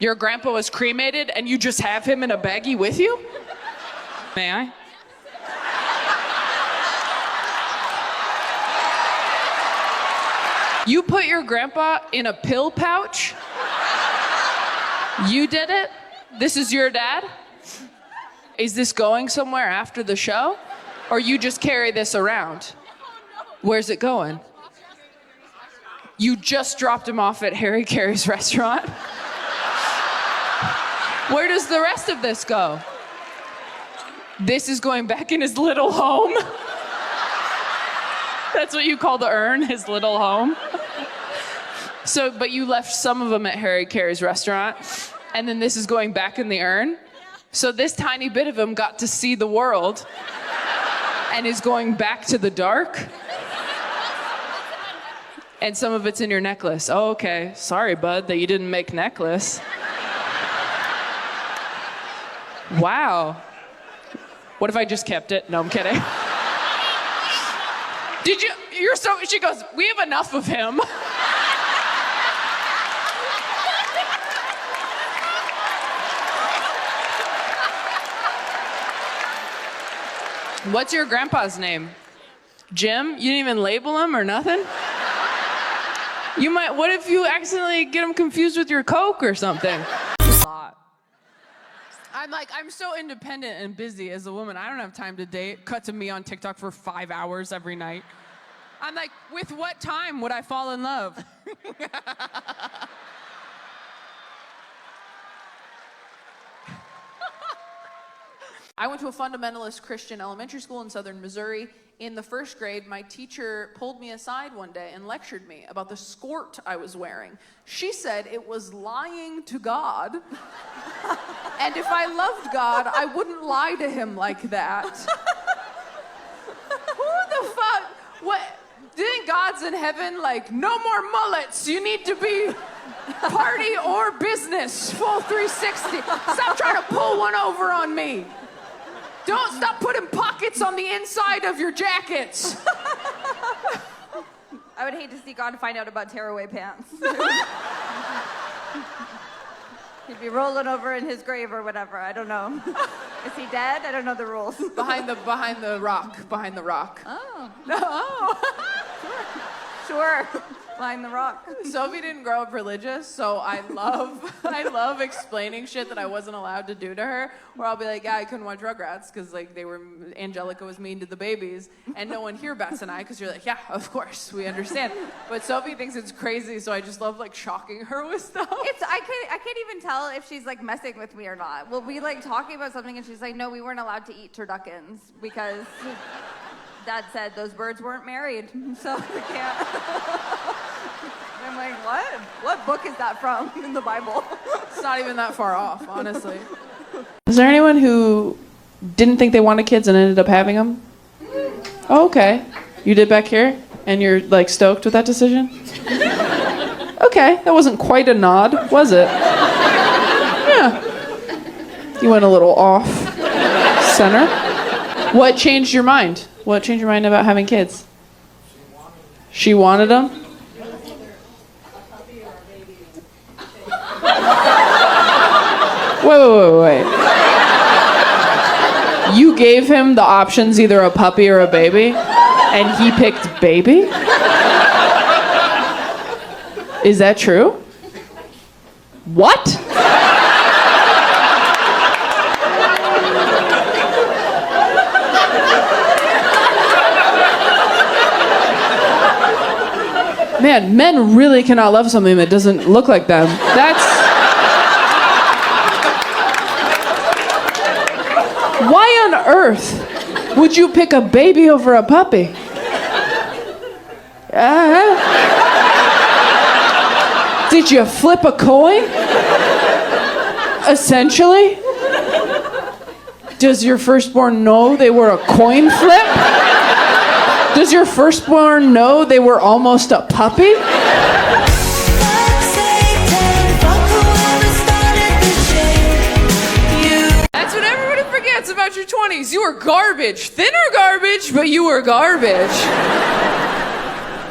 Your grandpa was cremated and you just have him in a baggie with you? May I? You put your grandpa in a pill pouch? You did it? This is your dad? Is this going somewhere after the show? Or you just carry this around? Where's it going? You just dropped him off at Harry Carey's restaurant? Where does the rest of this go? This is going back in his little home? That's what you call the urn, his little home? So, but you left some of them at Harry Carey's restaurant, and then this is going back in the urn? So this tiny bit of him got to see the world and is going back to the dark? And some of it's in your necklace. Oh, okay. Sorry, bud, that you didn't make necklace. Wow. What if I just kept it? No, I'm kidding. Did you? You're so. She goes, we have enough of him. What's your grandpa's name? Jim? You didn't even label him or nothing? You might. What if you accidentally get him confused with your Coke or something? I'm so independent and busy as a woman. I don't have time to date. Cut to me on TikTok for 5 hours every night. I'm like, with what time would I fall in love? I went to a fundamentalist Christian elementary school in southern Missouri. In the first grade, my teacher pulled me aside one day and lectured me about the skirt I was wearing. She said it was lying to God. And if I loved God, I wouldn't lie to him like that. Who the fuck? What? Do you think God's in heaven like, no more mullets, you need to be party or business, full 360. Stop trying to pull one over on me. Don't stop putting pockets on the inside of your jackets. I would hate to see God find out about tearaway pants. He'd be rolling over in his grave or whatever. I don't know. Is he dead? I don't know the rules. Behind the rock. Oh. Oh. Sure. Behind the rock. Sophie didn't grow up religious, so I love explaining shit that I wasn't allowed to do to her. Where I'll be like, yeah, I couldn't watch Rugrats because like Angelica was mean to the babies, and no one here bats an eye because you're like, yeah, of course, we understand. But Sophie thinks it's crazy, so I just love like shocking her with stuff. I can't even tell if she's like messing with me or not. We'll be like talking about something and she's like, no, we weren't allowed to eat turduckens because Dad said those birds weren't married, so we can't. I'm like, what? What book is that from in the Bible? It's not even that far off, honestly. Is there anyone who didn't think they wanted kids and ended up having them? Oh, okay. You did back here? And you're like stoked with that decision? Okay, that wasn't quite a nod, was it? Yeah. You went a little off center. What changed your mind? What changed your mind about having kids? She wanted them? Wait. You gave him the options, either a puppy or a baby, and he picked baby? Is that true? What? Man, men really cannot love something that doesn't look like them. Why on earth would you pick a baby over a puppy? Did you flip a coin? Essentially? Does your firstborn know they were a coin flip? Does your firstborn know they were almost a puppy? That's what everybody forgets about your 20s. You were garbage. Thinner garbage, but you were garbage.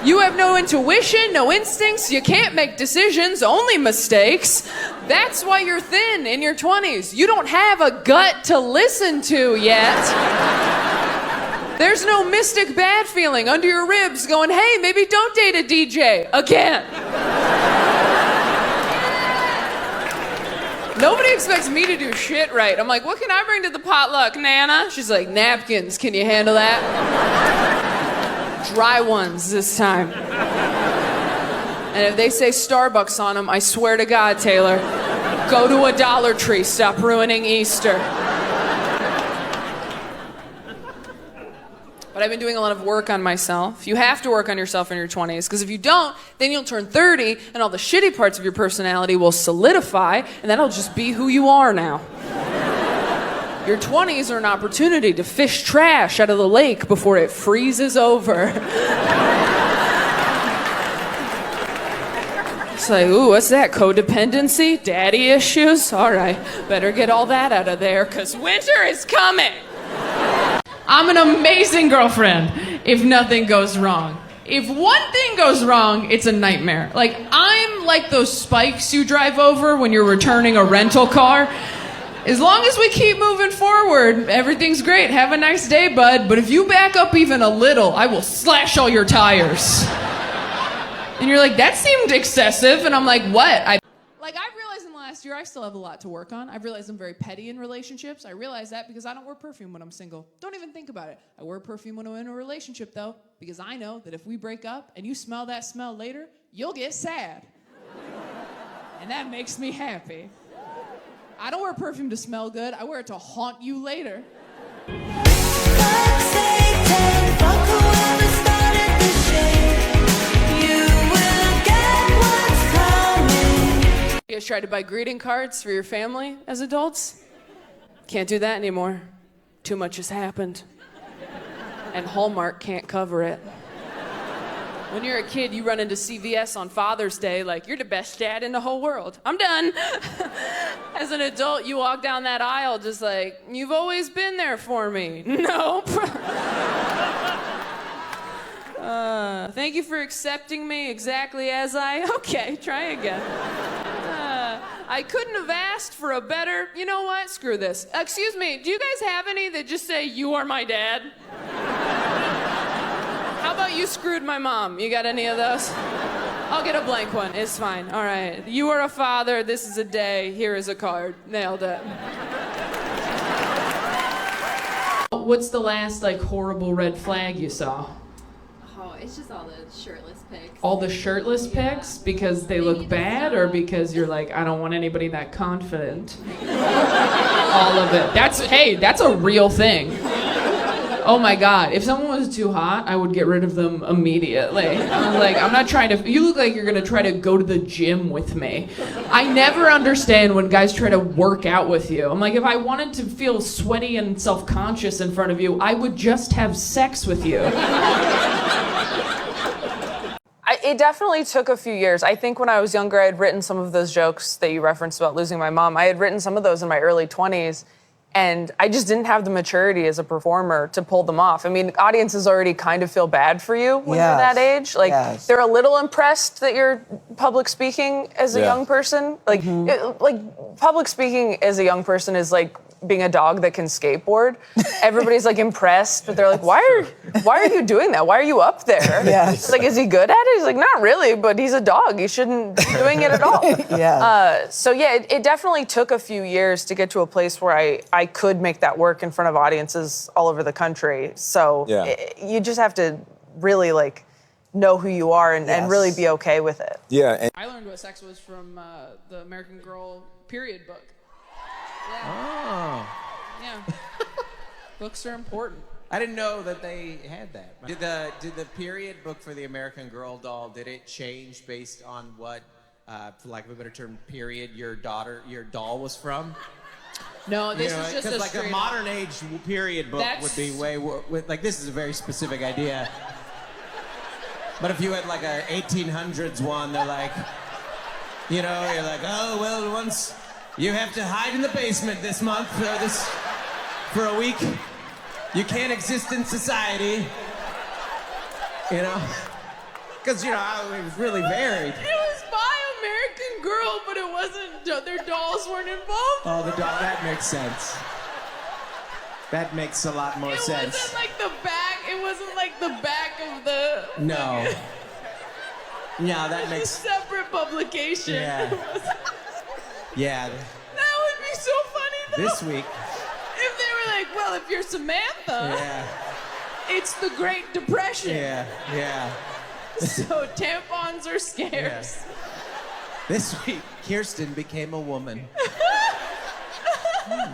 You have no intuition, no instincts, you can't make decisions, only mistakes. That's why you're thin in your 20s. You don't have a gut to listen to yet. There's no mystic bad feeling under your ribs going, hey, maybe don't date a DJ again. Nobody expects me to do shit right. I'm like, what can I bring to the potluck, Nana? She's like, napkins, can you handle that? Dry ones this time. And if they say Starbucks on them, I swear to God, Taylor, go to a Dollar Tree, stop ruining Easter. But I've been doing a lot of work on myself. You have to work on yourself in your 20s, because if you don't, then you'll turn 30 and all the shitty parts of your personality will solidify, and that'll just be who you are now. Your 20s are an opportunity to fish trash out of the lake before it freezes over. It's like, ooh, what's that, codependency? Daddy issues? All right, better get all that out of there, because winter is coming. I'm an amazing girlfriend if nothing goes wrong. If one thing goes wrong, it's a nightmare. Like, I'm like those spikes you drive over when you're returning a rental car. As long as we keep moving forward, everything's great. Have a nice day, bud. But if you back up even a little, I will slash all your tires. And you're like, that seemed excessive. And I'm like, what? I've realized in the last year, I still have a lot to work on. I've realized I'm very petty in relationships. I realize that because I don't wear perfume when I'm single. Don't even think about it. I wear perfume when I'm in a relationship, though, because I know that if we break up and you smell that smell later, you'll get sad. And that makes me happy. I don't wear perfume to smell good. I wear it to haunt you later. You guys tried to buy greeting cards for your family as adults? Can't do that anymore. Too much has happened. And Hallmark can't cover it. When you're a kid, you run into CVS on Father's Day like, you're the best dad in the whole world. I'm done. As an adult, you walk down that aisle just like, you've always been there for me. Nope. Thank you for accepting me exactly as okay, try again. I couldn't have asked for a better, you know what, screw this. Excuse me, do you guys have any that just say, you are my dad? How about you screwed my mom? You got any of those? I'll get a blank one, it's fine. All right, you are a father, this is a day, here is a card. Nailed it. What's the last, horrible red flag you saw? Oh, it's just all the shirtless pics. All the shirtless pics? Because they look bad, or because you're like, I don't want anybody that confident? All of it. That's a real thing. Oh my God, if someone was too hot, I would get rid of them immediately. I was like, I'm not trying to, you look like you're gonna try to go to the gym with me. I never understand when guys try to work out with you. I'm like, if I wanted to feel sweaty and self-conscious in front of you, I would just have sex with you. It definitely took a few years. I think when I was younger, I had written some of those jokes that you referenced about losing my mom. I had written some of those in my early 20s. And I just didn't have the maturity as a performer to pull them off. I mean, audiences already kind of feel bad for you when you're that age. They're a little impressed that you're public speaking as a young person. Public speaking as a young person is like being a dog that can skateboard. Everybody's impressed, but they're like, why are you doing that? Why are you up there? Yes. Is he good at it? He's like, not really, but he's a dog. He shouldn't be doing it at all. It definitely took a few years to get to a place where I could make that work in front of audiences all over the country. So you just have to really know who you are and really be okay with it. Yeah. I learned what sex was from the American Girl period book. Yeah. Oh. Yeah. Books are important. I didn't know that they had that. Did the period book for the American Girl doll, did it change based on what, for lack of a better term, period your doll was from? No, this is just because a modern age period book would be way this is a very specific idea. But if you had a 1800s one, they're like, you're like, oh well, once you have to hide in the basement this month for a week. You can't exist in society. Because, you know, it was really varied. It was by American Girl, but it wasn't, their dolls weren't involved. Oh, the doll, that makes sense. That makes a lot more sense. It wasn't like the back of the... No. No, that makes... It's a separate publication. Yeah. Yeah. That would be so funny, though. This week. If they were like, well, if you're Samantha, Yeah. it's the Great Depression. Yeah, yeah. So tampons are scarce. Yes. This week, Kirsten became a woman. Oh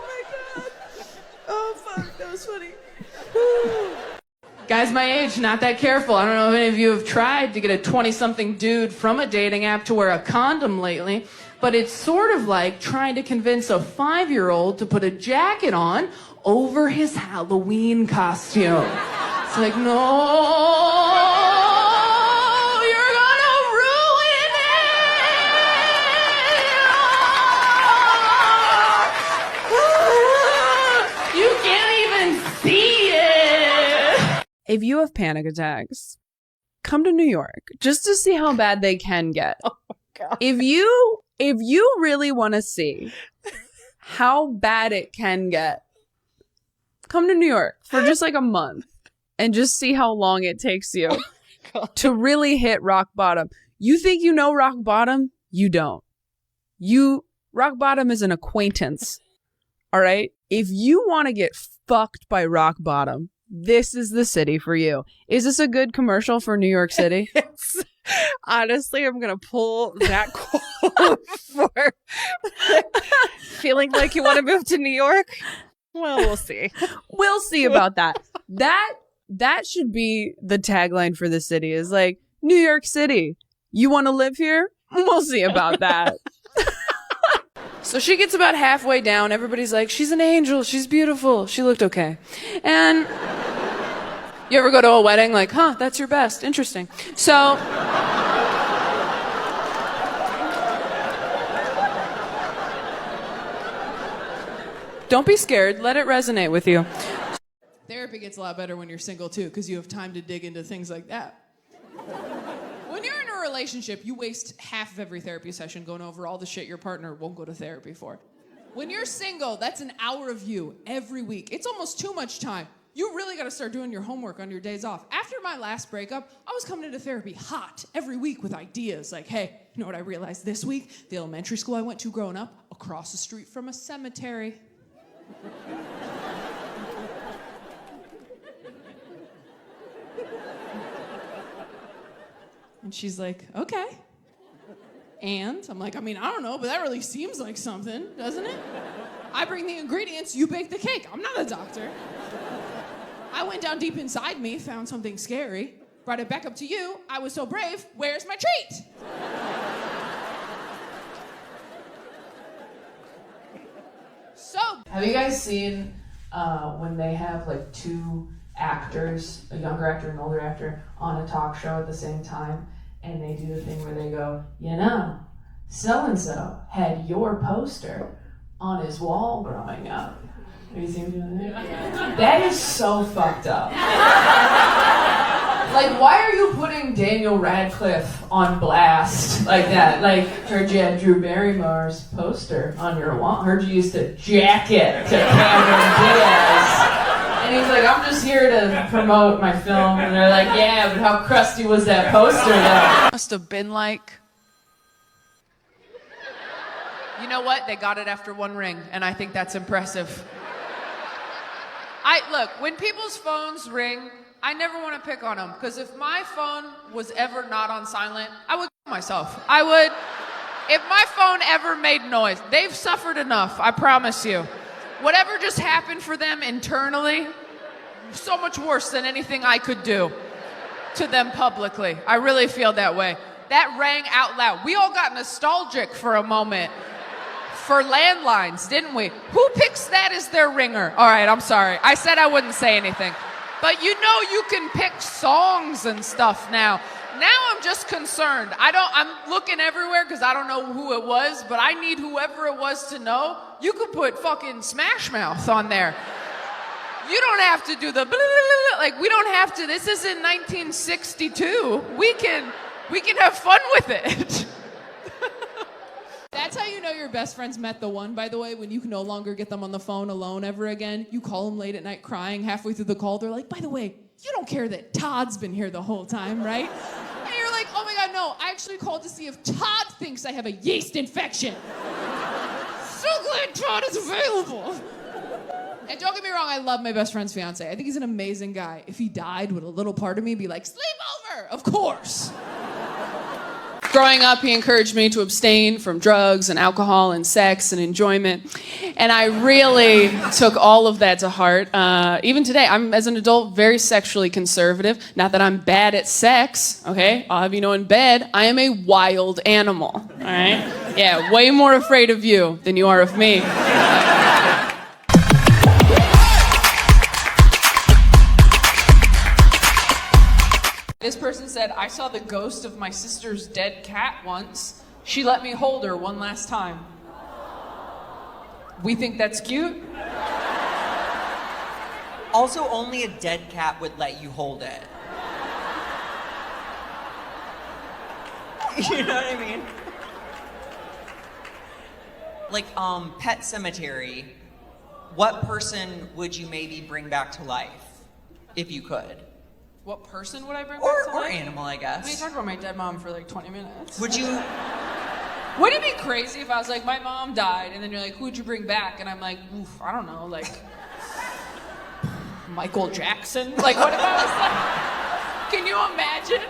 my God. Oh fuck, that was funny. Guys my age, not that careful. I don't know if any of you have tried to get a 20-something dude from a dating app to wear a condom lately, but it's sort of like trying to convince a 5-year-old to put a jacket on over his Halloween costume. It's like, no, you're gonna ruin it. You can't even see it. If you have panic attacks, come to New York just to see how bad they can get. Oh my God. If you really want to see how bad it can get, come to New York for just like a month and just see how long it takes you to really hit rock bottom. You think you know rock bottom? You don't. Rock bottom is an acquaintance. All right? If you want to get fucked by rock bottom, this is the city for you. Is this a good commercial for New York City? Honestly, I'm going to pull that quote for feeling like you want to move to New York. Well, we'll see. We'll see about that. That should be the tagline for the city is like, New York City, you want to live here? We'll see about that. So she gets about halfway down. Everybody's like, she's an angel. She's beautiful. She looked okay. And you ever go to a wedding like, huh, that's your best. Interesting. So don't be scared. Let it resonate with you. Therapy gets a lot better when you're single, too, because you have time to dig into things like that. When you're in a relationship, you waste half of every therapy session going over all the shit your partner won't go to therapy for. When you're single, that's an hour of you every week. It's almost too much time. You really got to start doing your homework on your days off. After my last breakup, I was coming into therapy hot every week with ideas like, hey, you know what I realized this week? The elementary school I went to growing up, across the street from a cemetery. And she's like, okay. And I'm like, I mean, I don't know, but that really seems like something, doesn't it? I bring the ingredients, you bake the cake. I'm not a doctor. I went down deep inside me, found something scary, brought it back up to you. I was so brave. Where's my treat? So, have you guys seen when they have like two actors, a younger actor and an older actor, on a talk show at the same time, and they do the thing where they go, you know, so-and-so had your poster on his wall growing up. Have you seen him doing that? Yeah. That is so fucked up. Like, why are you putting Daniel Radcliffe on blast like that? Like, heard you had Drew Barrymore's poster on your wall. Heard you used to jack it to Cameron Diaz. And he's like, I'm just here to promote my film. And they're like, yeah, but how crusty was that poster though? Must have been like... You know what? They got it after one ring, and I think that's impressive. Look, when people's phones ring, I never want to pick on them, because if my phone was ever not on silent, I would kill myself. If my phone ever made noise, they've suffered enough, I promise you. Whatever just happened for them internally, so much worse than anything I could do to them publicly. I really feel that way. That rang out loud. We all got nostalgic for a moment for landlines, didn't we? Who picks that as their ringer? All right, I'm sorry. I said I wouldn't say anything. But you know you can pick songs and stuff now. Now I'm just concerned. I'm looking everywhere because I don't know who it was, but I need whoever it was to know. You could put fucking Smash Mouth on there. You don't have to do the blah, blah, blah, like, we don't have to, this isn't 1962. We can have fun with it. That's how you know your best friends met the one, by the way, when you can no longer get them on the phone alone ever again. You call them late at night crying. Halfway through the call, they're like, by the way, you don't care that Todd's been here the whole time, right? And you're like, oh my God, no, I actually called to see if Todd thinks I have a yeast infection. So glad Todd is available. And don't get me wrong, I love my best friend's fiance. I think he's an amazing guy. If he died, would a little part of me be like, sleep over? Of course. Growing up, he encouraged me to abstain from drugs and alcohol and sex and enjoyment. And I really took all of that to heart. Even today, I'm, as an adult, very sexually conservative. Not that I'm bad at sex, okay? I'll have you know, in bed, I am a wild animal, all right? Yeah, way more afraid of you than you are of me. This person said, I saw the ghost of my sister's dead cat once. She let me hold her one last time. We think that's cute? Also, only a dead cat would let you hold it. You know what I mean? Like, Pet Cemetery, what person would you maybe bring back to life, if you could? What person would I bring back to Or life? animal, I I mean, you guess. talked about my dead mom for like 20 minutes. Would you? Wouldn't it be crazy if I was like, my mom died, and then you're like, who'd you bring back? And I'm like, oof, I don't know, like, Michael Jackson? Like, what if I was like, can you imagine?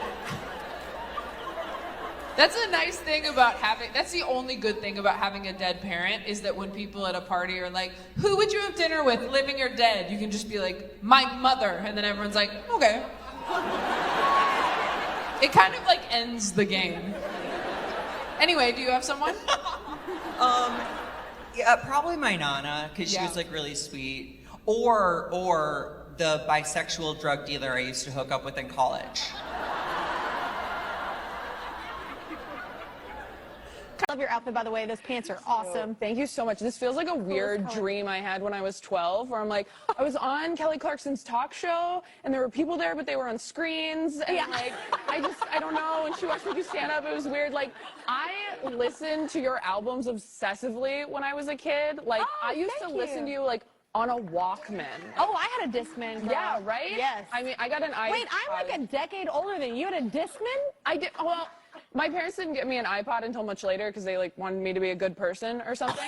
That's a nice thing about having, that's the only good thing about having a dead parent, is that when people at a party are like, who would you have dinner with, living or dead? You can just be like, my mother, and then everyone's like, okay. It kind of like ends the game. Anyway, do you have someone? Yeah, probably my nana, because she was like really sweet. Or the bisexual drug dealer I used to hook up with in college. I love your outfit, by the way. Those pants are awesome. Thank you so much. This feels like a weird dream I had when I was 12, where I'm like, I was on Kelly Clarkson's talk show, and there were people there, but they were on screens, and like, I don't know, and she watched me do stand-up. It was weird. Like, I listened to your albums obsessively when I was a kid. Like, I used to listen to you, like, on a Walkman. Oh, I had a Discman, girl. Yeah, right? Yes. I mean, I got an iPod. Wait, I'm like a decade older than you. You had a Discman? I did, well, my parents didn't get me an iPod until much later because they like wanted me to be a good person or something.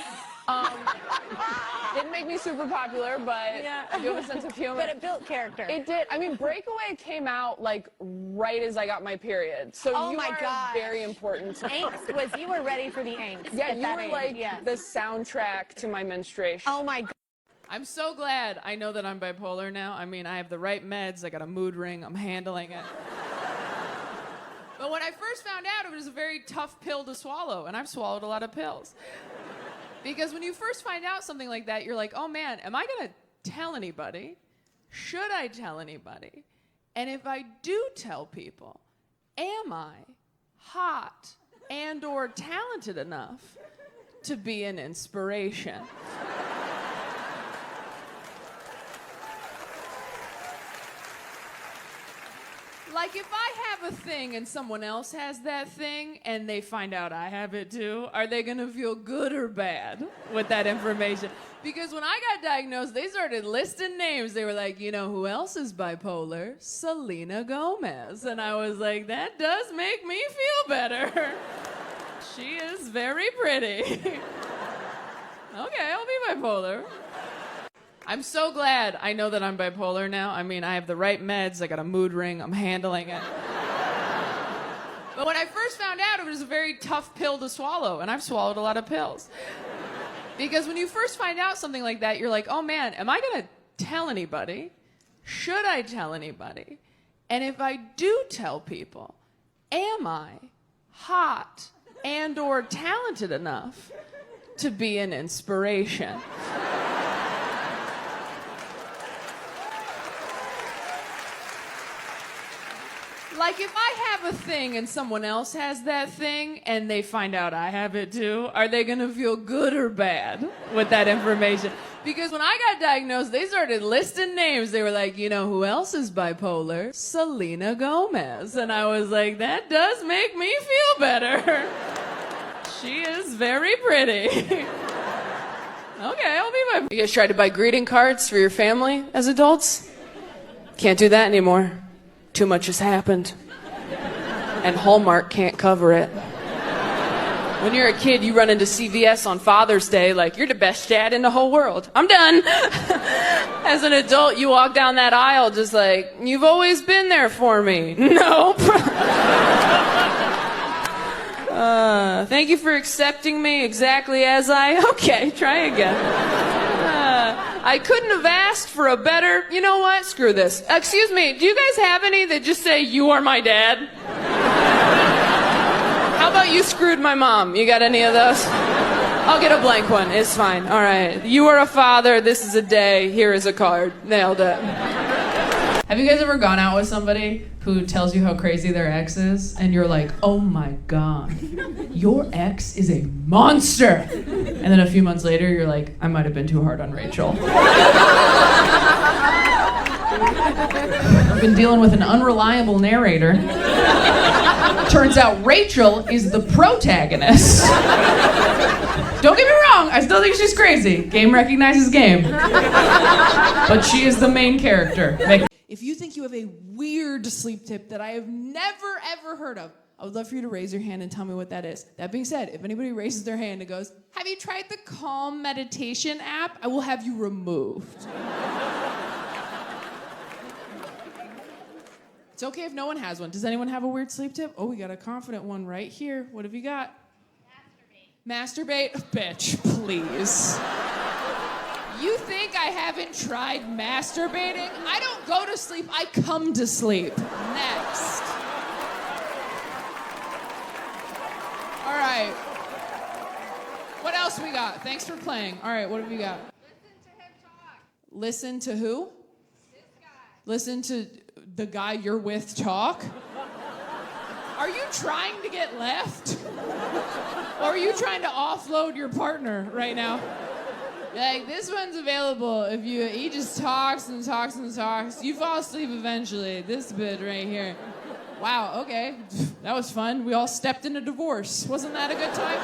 Didn't make me super popular, but I do have a sense of humor. But it built character. It did. I mean, Breakaway came out like right as I got my period. So Oh you my are gosh. very important to me. Angst was, you were ready for the angst. Yeah, at you that were age. like Yes. the soundtrack to my menstruation. Oh my God. I'm so glad I know that I'm bipolar now. I mean, I have the right meds, I got a mood ring, I'm handling it. But when I first found out, it was a very tough pill to swallow, and I've swallowed a lot of pills. Because when you first find out something like that, you're like, oh man, am I gonna tell anybody? Should I tell anybody? And if I do tell people, am I hot and or talented enough to be an inspiration? Like, if I have a thing and someone else has that thing and they find out I have it too, are they gonna feel good or bad with that information? Because when I got diagnosed, they started listing names. They were like, you know who else is bipolar? Selena Gomez. And I was like, that does make me feel better. She is very pretty. Okay, I'll be bipolar. I'm so glad I know that I'm bipolar now. I mean, I have the right meds, I got a mood ring, I'm handling it. But when I first found out, it was a very tough pill to swallow, and I've swallowed a lot of pills. Because when you first find out something like that, you're like, oh man, am I gonna tell anybody? Should I tell anybody? And if I do tell people, am I hot and or talented enough to be an inspiration? Like, if I have a thing and someone else has that thing and they find out I have it too, are they gonna feel good or bad with that information? Because when I got diagnosed, they started listing names. They were like, you know who else is bipolar? Selena Gomez. And I was like, that does make me feel better. She is very pretty. Okay, I'll be my... You guys tried to buy greeting cards for your family as adults? Can't do that anymore. Too much has happened. And Hallmark can't cover it. When you're a kid, you run into CVS on Father's Day like, you're the best dad in the whole world. I'm done. As an adult, you walk down that aisle just like, you've always been there for me. Nope. Thank you for accepting me exactly as I... Okay, try again. I couldn't have asked for a better... You know what? Screw this. Excuse me, do you guys have any that just say, you are my dad? How about you screwed my mom? You got any of those? I'll get a blank one. It's fine. All right. You are a father. This is a day. Here is a card. Nailed it. Have you guys ever gone out with somebody who tells you how crazy their ex is, and you're like, oh my God, your ex is a monster? And then a few months later, you're like, I might have been too hard on Rachel. I've been dealing with an unreliable narrator. Turns out Rachel is the protagonist. Don't get me wrong, I still think she's crazy. Game recognizes game. But she is the main character. If you think you have a weird sleep tip that I have never, ever heard of, I would love for you to raise your hand and tell me what that is. That being said, if anybody raises their hand and goes, have you tried the Calm meditation app? I will have you removed. It's okay if no one has one. Does anyone have a weird sleep tip? Oh, we got a confident one right here. What have you got? Masturbate. Masturbate? Bitch, please. You think I haven't tried masturbating? I don't go to sleep, I come to sleep. Next. All right. What else we got? Thanks for playing. All right, what have we got? Listen to him talk. Listen to who? This guy. Listen to the guy you're with talk? Are you trying to get left? Or are you trying to offload your partner right now? Like, this one's available if he just talks and talks and talks. You fall asleep eventually. This bit right here. Wow, okay. That was fun. We all stepped in a divorce. Wasn't that a good time?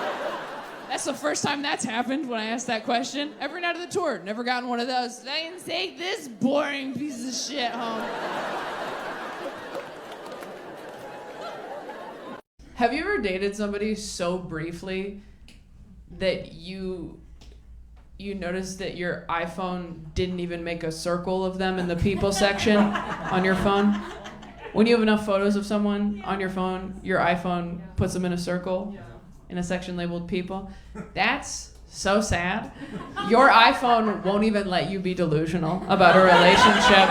That's the first time that's happened when I asked that question. Every night of the tour. Never gotten one of those. I can take this boring piece of shit home. Have you ever dated somebody so briefly that you noticed that your iPhone didn't even make a circle of them in the people section on your phone? When you have enough photos of someone on your phone, your iPhone puts them in a circle in a section labeled people. That's so sad. Your iPhone won't even let you be delusional about a relationship.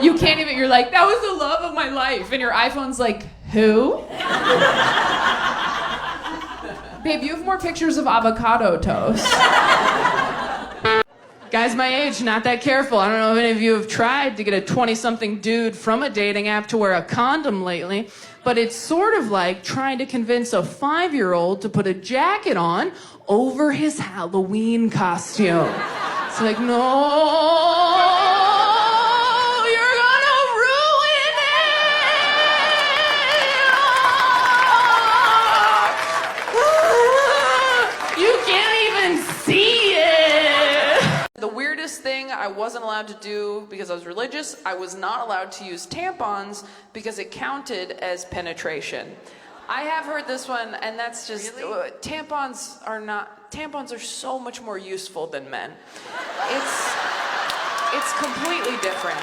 You can't even, you're like, that was the love of my life. And your iPhone's like, who? Babe, you have more pictures of avocado toast. Guys my age, not that careful. I don't know if any of you have tried to get a 20-something dude from a dating app to wear a condom lately, but it's sort of like trying to convince a 5-year-old to put a jacket on over his Halloween costume. It's like, no. The weirdest thing I wasn't allowed to do because I was religious, I was not allowed to use tampons because it counted as penetration. I have heard this one, and that's just, really? Tampons are so much more useful than men. It's completely different.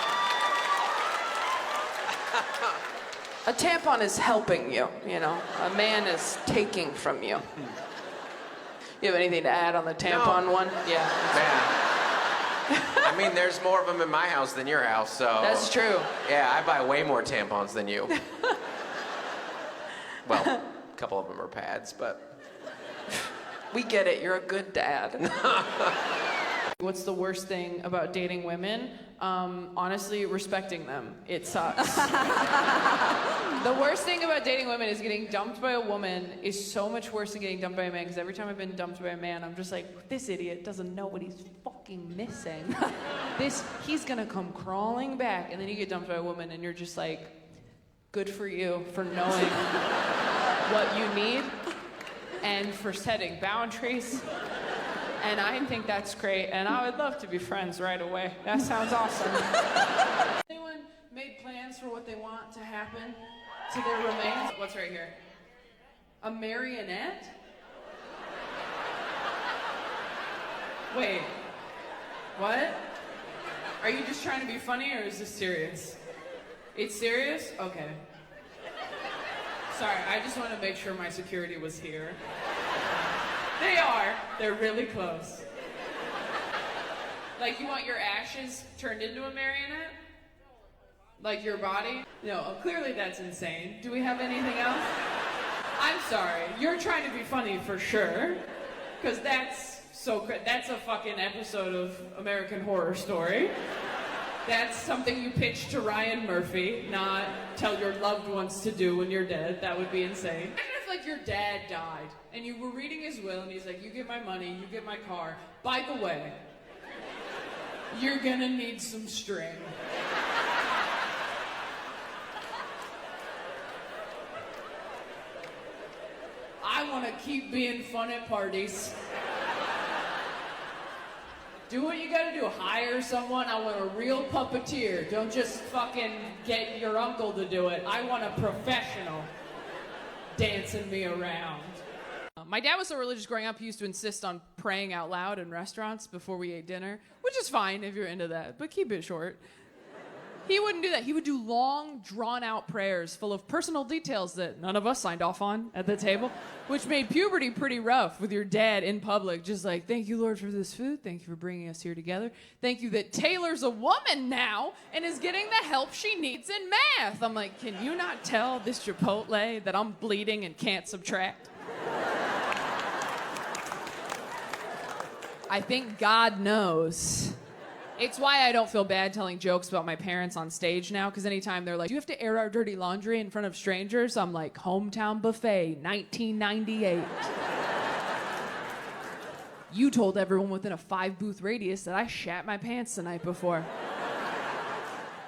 A tampon is helping you, you know. A man is taking from you. You have anything to add on the tampon one? Yeah. Man. I mean, there's more of them in my house than your house, so... That's true. Yeah, I buy way more tampons than you. Well, a couple of them are pads, but... We get it, you're a good dad. What's the worst thing about dating women? Honestly, respecting them. It sucks. The worst thing about dating women is getting dumped by a woman is so much worse than getting dumped by a man, because every time I've been dumped by a man, I'm just like, this idiot doesn't know what he's fucking missing. He's gonna come crawling back, and then you get dumped by a woman and you're just like, good for you for knowing what you need and for setting boundaries. And I think that's great, and I would love to be friends right away. That sounds awesome. Anyone made plans for what they want to happen to their remains? What's right here? A marionette? Wait, what? Are you just trying to be funny, or is this serious? It's serious? Okay. Sorry, I just want to make sure my security was here. They are. They're really close. Like, you want your ashes turned into a marionette? Like your body? No, clearly that's insane. Do we have anything else? I'm sorry. You're trying to be funny for sure. Because that's that's a fucking episode of American Horror Story. That's something you pitch to Ryan Murphy, not tell your loved ones to do when you're dead. That would be insane. Imagine if, like, your dad died, and you were reading his will, and he's like, you get my money, you get my car. By the way, you're gonna need some string. I wanna keep being fun at parties. Do what you gotta do. Hire someone. I want a real puppeteer. Don't just fucking get your uncle to do it. I want a professional dancing me around. My dad was so religious growing up, he used to insist on praying out loud in restaurants before we ate dinner, which is fine if you're into that, but keep it short. He wouldn't do that. He would do long, drawn-out prayers full of personal details that none of us signed off on at the table, which made puberty pretty rough with your dad in public, just like, thank you, Lord, for this food. Thank you for bringing us here together. Thank you that Taylor's a woman now and is getting the help she needs in math. I'm like, can you not tell this Chipotle that I'm bleeding and can't subtract? I think God knows. It's why I don't feel bad telling jokes about my parents on stage now, because anytime they're like, do you have to air our dirty laundry in front of strangers? I'm like, hometown buffet, 1998. You told everyone within a 5-booth radius that I shat my pants the night before.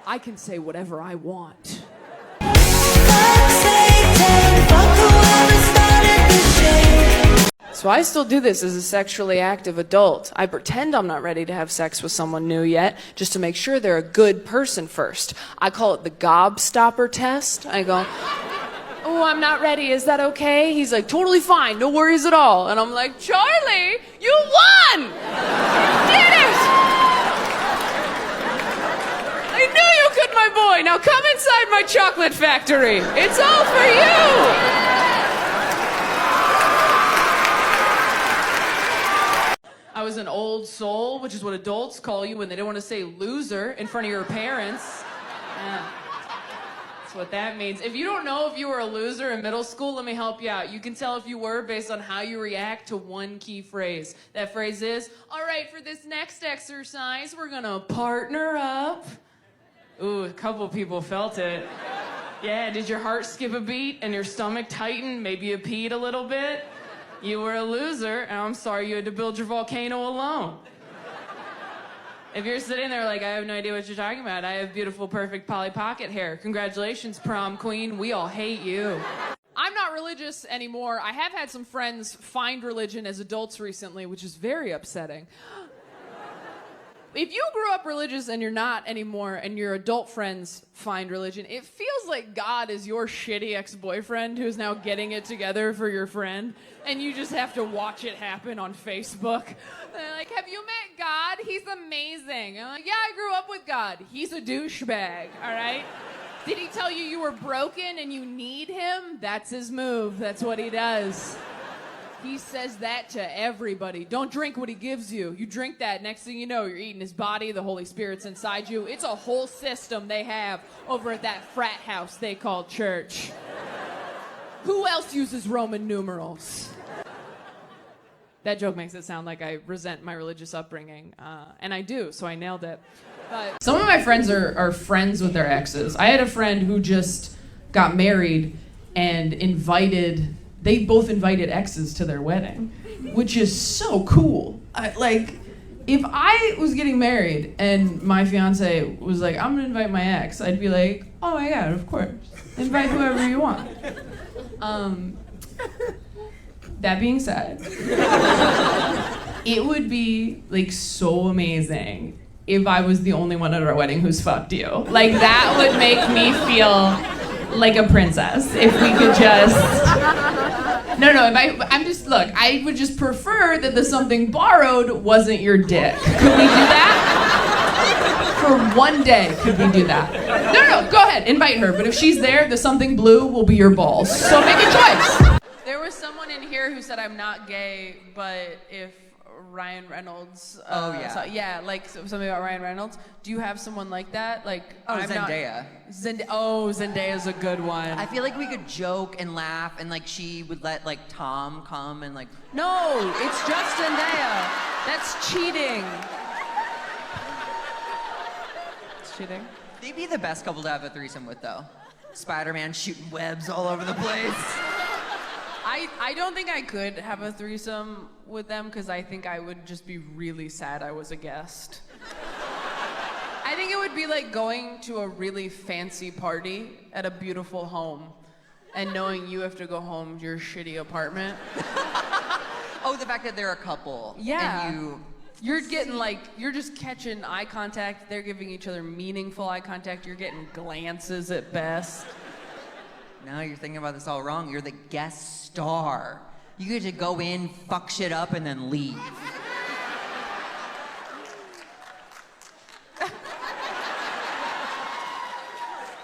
I can say whatever I want. So I still do this as a sexually active adult. I pretend I'm not ready to have sex with someone new yet, just to make sure they're a good person first. I call it the gobstopper test. I go, oh, I'm not ready. Is that okay? He's like, totally fine. No worries at all. And I'm like, Charlie, you won! You did it! I knew you could, my boy. Now come inside my chocolate factory. It's all for you. I was an old soul, which is what adults call you when they don't want to say loser in front of your parents. Yeah. That's what that means. If you don't know if you were a loser in middle school, let me help you out. You can tell if you were based on how you react to one key phrase. That phrase is, all right, for this next exercise, we're gonna partner up. Ooh, a couple people felt it. Yeah, did your heart skip a beat and your stomach tighten? Maybe you peed a little bit? You were a loser, and I'm sorry you had to build your volcano alone. If you're sitting there like, I have no idea what you're talking about, I have beautiful, perfect Polly Pocket hair. Congratulations, prom queen. We all hate you. I'm not religious anymore. I have had some friends find religion as adults recently, which is very upsetting. If you grew up religious and you're not anymore, and your adult friends find religion, it feels like God is your shitty ex-boyfriend who's now getting it together for your friend, and you just have to watch it happen on Facebook. They're like, have you met God? He's amazing. I'm like, yeah, I grew up with God. He's a douchebag, all right? Did he tell you you were broken and you need him? That's his move. That's what he does. He says that to everybody. Don't drink what he gives you. You drink that, next thing you know, you're eating his body, the Holy Spirit's inside you. It's a whole system they have over at that frat house they call church. Who else uses Roman numerals? That joke makes it sound like I resent my religious upbringing, and I do, so I nailed it. But some of my friends are friends with their exes. I had a friend who just got married and they both invited exes to their wedding, which is so cool. If I was getting married and my fiance was like, I'm gonna invite my ex, I'd be like, oh my God, of course. Invite whoever you want. That being said, it would be like so amazing if I was the only one at our wedding who's fucked you. Like that would make me feel like a princess if we could just. No, look, I would just prefer that the something borrowed wasn't your dick. Could we do that? For one day, could we do that? No, go ahead, invite her. But if she's there, the something blue will be your balls. So make a choice. There was someone in here who said I'm not gay, but if Ryan Reynolds. Like something about Ryan Reynolds. Do you have someone like that? Zendaya. Zendaya's a good one. I feel like we could joke and laugh, and like she would let like Tom come and like. No, it's just Zendaya. That's cheating. It's cheating. They'd be the best couple to have a threesome with, though. Spider-Man shooting webs all over the place. I don't think I could have a threesome with them because I think I would just be really sad I was a guest. I think it would be like going to a really fancy party at a beautiful home and knowing you have to go home to your shitty apartment. Oh, the fact that they're a couple. Yeah. And you're getting you're just catching eye contact. They're giving each other meaningful eye contact. You're getting glances at best. No, you're thinking about this all wrong. You're the guest star. You get to go in, fuck shit up, and then leave.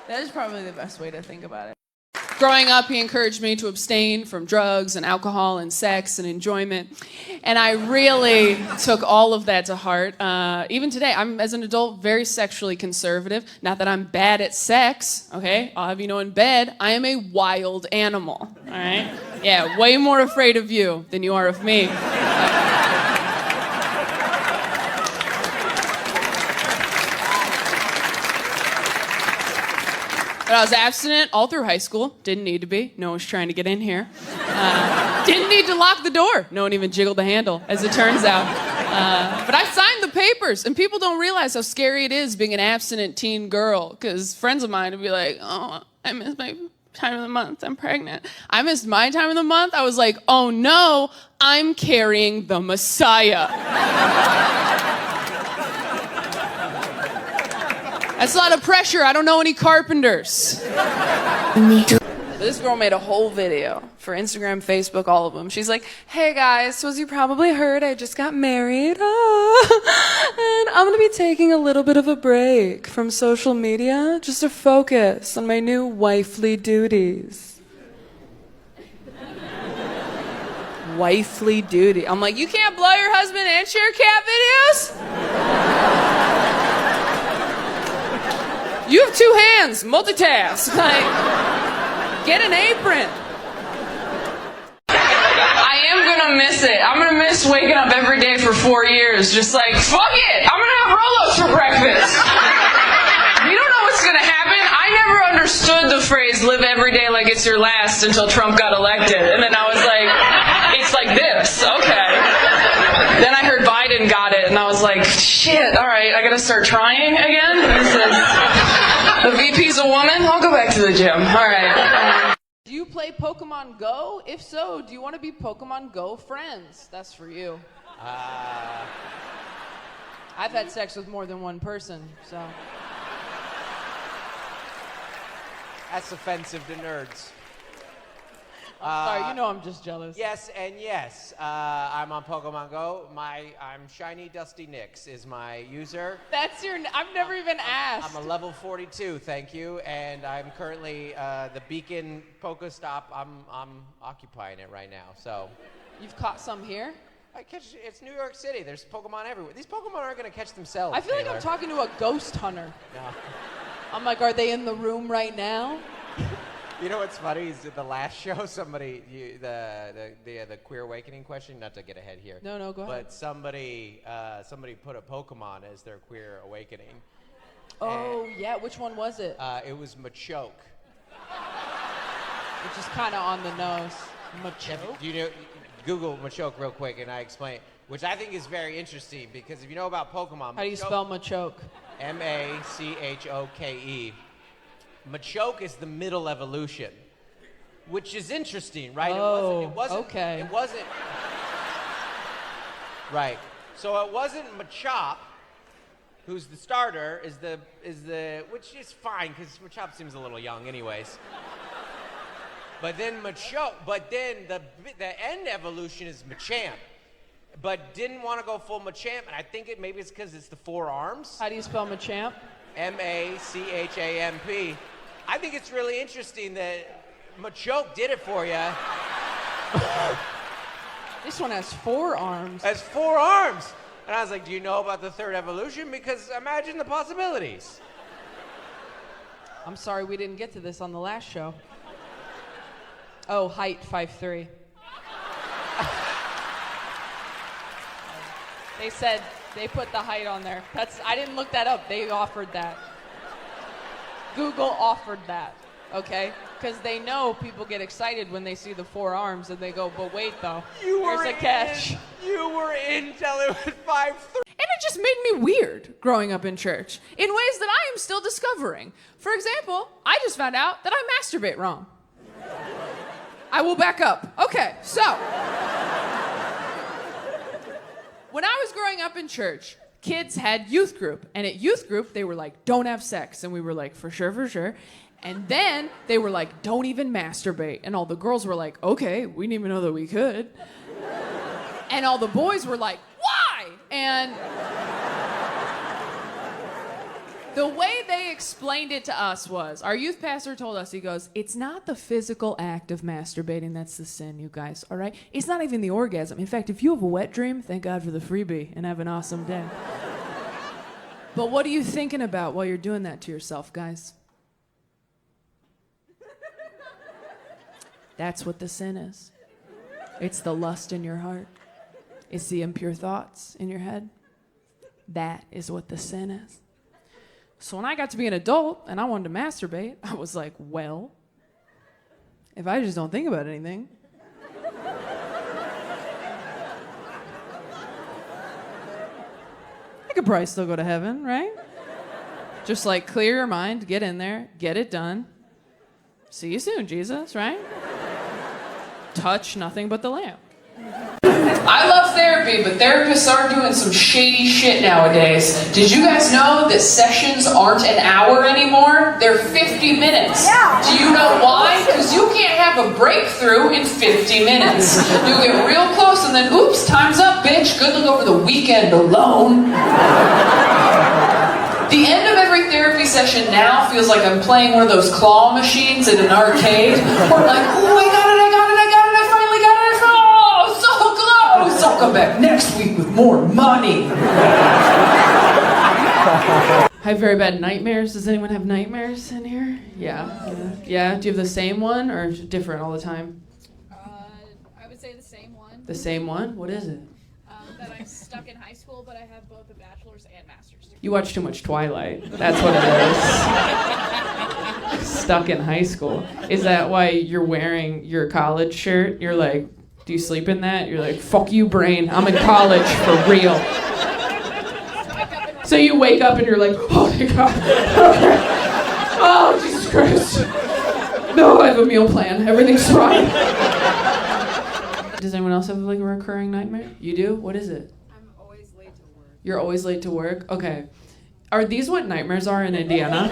That is probably the best way to think about it. Growing up, he encouraged me to abstain from drugs and alcohol and sex and enjoyment. And I really took all of that to heart. Even today, I'm, as an adult, very sexually conservative. Not that I'm bad at sex, okay? I'll have you know in bed, I am a wild animal, all right? Yeah, way more afraid of you than you are of me. But I was abstinent all through high school. Didn't need to be. No one was trying to get in here. Didn't need to lock the door. No one even jiggled the handle, as it turns out. But I signed the papers, and people don't realize how scary it is being an abstinent teen girl, because friends of mine would be like, oh, I missed my time of the month. I'm pregnant. I missed my time of the month. I was like, oh no, I'm carrying the Messiah. That's a lot of pressure. I don't know any carpenters. This girl made a whole video for Instagram, Facebook, all of them. She's like, hey guys, so as you probably heard, I just got married. And I'm going to be taking a little bit of a break from social media just to focus on my new wifely duties. Wifely duty. I'm like, you can't blow your husband and share cat videos? You have two hands, multitask. Get an apron. I am gonna miss it. I'm gonna miss waking up every day for 4 years, just like, fuck it, I'm gonna have roll-ups for breakfast. You don't know what's gonna happen. I never understood the phrase live every day like it's your last until Trump got elected. And then I was like, it's like this, okay. Then I heard Biden got it, and I was like, shit, all right, I gotta start trying again. The VP's a woman? I'll go back to the gym. All right. Do you play Pokemon Go? If so, do you want to be Pokemon Go friends? That's for you. I've had sex with more than one person, so. That's offensive to nerds. Sorry, you know I'm just jealous. Yes and yes. I'm on Pokemon Go. I'm Shiny Dusty Nix is my user. That's your. I've never even asked. I'm a level 42, thank you, and I'm currently the Beacon Pokestop. I'm occupying it right now. So. You've caught some here? It's New York City. There's Pokemon everywhere. These Pokemon aren't gonna catch themselves. I feel Taylor. like I'm talking to a ghost hunter. No. I'm like, are they in the room right now? You know what's funny is at the last show, somebody, the Queer Awakening question, not to get ahead here. No, go ahead. But somebody put a Pokemon as their Queer Awakening. Oh, yeah, which one was it? It was Machoke. which is kind of on the nose. Machoke? Do you know? Google Machoke real quick, and I explain it, which I think is very interesting because if you know about Pokemon, How do you spell Machoke? Machoke. Machoke is the middle evolution, which is interesting, right? Oh, it wasn't. okay. It wasn't. Right. So it wasn't Machop, who's the starter, is the which is fine because Machop seems a little young, anyways. But then the end evolution is Machamp, but didn't want to go full Machamp, and I think maybe it's because it's the 4 arms. How do you spell Machamp? Machamp. I think it's really interesting that Machoke did it for you. This one has 4 arms. Has 4 arms. And I was like, do you know about the 3rd evolution? Because imagine the possibilities. I'm sorry we didn't get to this on the last show. Oh, height 5'3". They said they put the height on there. I didn't look that up. They offered that. Google offered that, okay? Because they know people get excited when they see the 4 arms and they go, but wait though, there's a catch. You were in till it was 5'3". And it just made me weird growing up in church in ways that I am still discovering. For example, I just found out that I masturbate wrong. I will back up. Okay, so when I was growing up in church, kids had youth group, and at youth group they were like, don't have sex, and we were like, for sure. And then they were like, don't even masturbate, and all the girls were like, okay, we didn't even know that we could. And all the boys were like, why? And the way they explained it to us was, our youth pastor told us, he goes, it's not the physical act of masturbating that's the sin, you guys, all right? It's not even the orgasm. In fact, if you have a wet dream, thank God for the freebie and have an awesome day. But what are you thinking about while you're doing that to yourself, guys? That's what the sin is. It's the lust in your heart. It's the impure thoughts in your head. That is what the sin is. So when I got to be an adult and I wanted to masturbate, I was like, well, if I just don't think about anything, I could probably still go to heaven, right? Just like clear your mind, get in there, get it done. See you soon, Jesus, right? Touch nothing but the lamp. I love therapy, but therapists are doing some shady shit nowadays. Did you guys know that sessions aren't an hour anymore? They're 50 minutes. Yeah. Do you know why? Because you can't have a breakthrough in 50 minutes. You get real close and then, oops, time's up, bitch. Good luck over the weekend alone. The end of every therapy session now feels like I'm playing one of those claw machines in an arcade. Where I'm like, oh, I got it, I finally got it, oh, so close. I'll come back next week with more money. I have very bad nightmares. Does anyone have nightmares in here? Yeah. Yeah? Do you have the same one or is it different all the time? I would say the same one. The same one? What is it? That I'm stuck in high school, but I have both a bachelor's and master's degree. You watch too much Twilight. That's what it is. Stuck in high school. Is that why you're wearing your college shirt? You're like, do you sleep in that? You're like, fuck you, brain. I'm in college for real. So you wake up and you're like, oh my God. Okay. Oh, Jesus Christ. No, I have a meal plan. Everything's fine. Does anyone else have like a recurring nightmare? You do? What is it? I'm always late to work. You're always late to work? Okay. Are these what nightmares are in Indiana?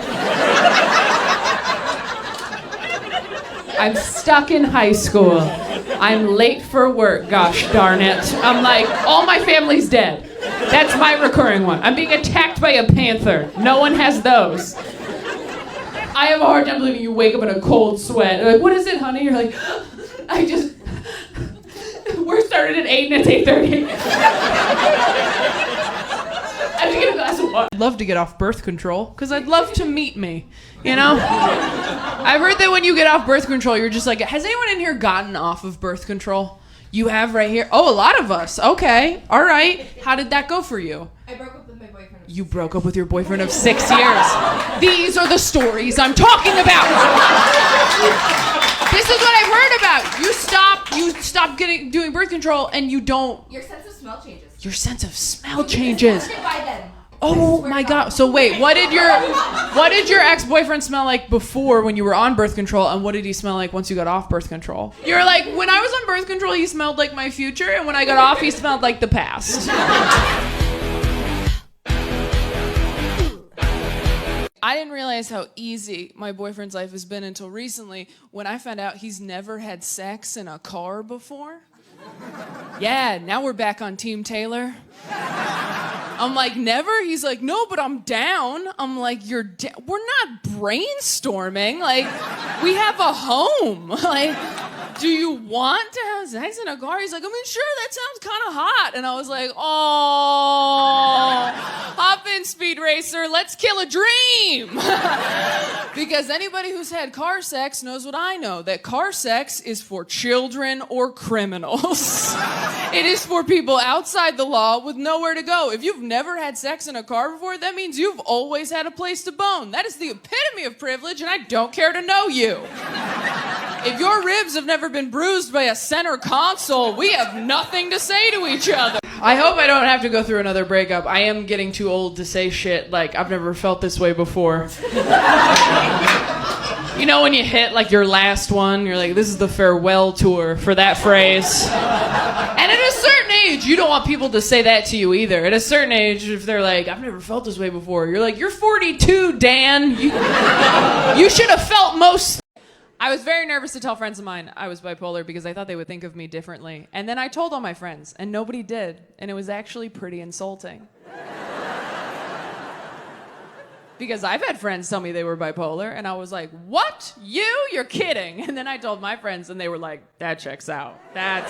I'm stuck in high school. I'm late for work, gosh darn it. I'm like, all my family's dead. That's my recurring one. I'm being attacked by a panther. No one has those. I have a hard time believing you wake up in a cold sweat. They're like, what is it, honey? You're like, we're started at 8 and it's 8:30. I have to get a glass of water. I'd love to get off birth control because I'd love to meet me, you know? I've heard that when you get off birth control, you're just like, has anyone in here gotten off of birth control? You have right here? Oh, a lot of us. Okay. All right. How did that go for you? I broke up with my boyfriend. You broke up with your boyfriend of 6 years. These are the stories I'm talking about. This is what I've heard about. You stop doing birth control and you don't. Your sense of smell changes. Your sense of smell changes. By then. Oh my God. So wait, what did your ex-boyfriend smell like before when you were on birth control, and what did he smell like once you got off birth control? You're like, when I was on birth control, he smelled like my future, and when I got off, he smelled like the past. I didn't realize how easy my boyfriend's life has been until recently when I found out he's never had sex in a car before. Yeah, now we're back on Team Taylor. I'm like, never? He's like, no, but I'm down. I'm like, we're not brainstorming. Like, we have a home. Like, do you want to have sex in a car? He's like, I mean, sure, that sounds kind of hot. And I was like, oh, hop in, Speed Racer. Let's kill a dream. Because anybody who's had car sex knows what I know, that car sex is for children or criminals. It is for people outside the law with nowhere to go. If you've never had sex in a car before, that means you've always had a place to bone. That is the epitome of privilege, and I don't care to know you. If your ribs have never been bruised by a center console, we have nothing to say to each other. I hope I don't have to go through another breakup. I am getting too old to say shit like, I've never felt this way before. You know when you hit like your last one, you're like, this is the farewell tour for that phrase. And at a certain age, you don't want people to say that to you either. At a certain age, if they're like, I've never felt this way before, you're like, you're 42, Dan. You should have felt most. I was very nervous to tell friends of mine I was bipolar because I thought they would think of me differently. And then I told all my friends, and nobody did. And it was actually pretty insulting. Because I've had friends tell me they were bipolar, and I was like, what? You're kidding. And then I told my friends, and they were like, that checks out. That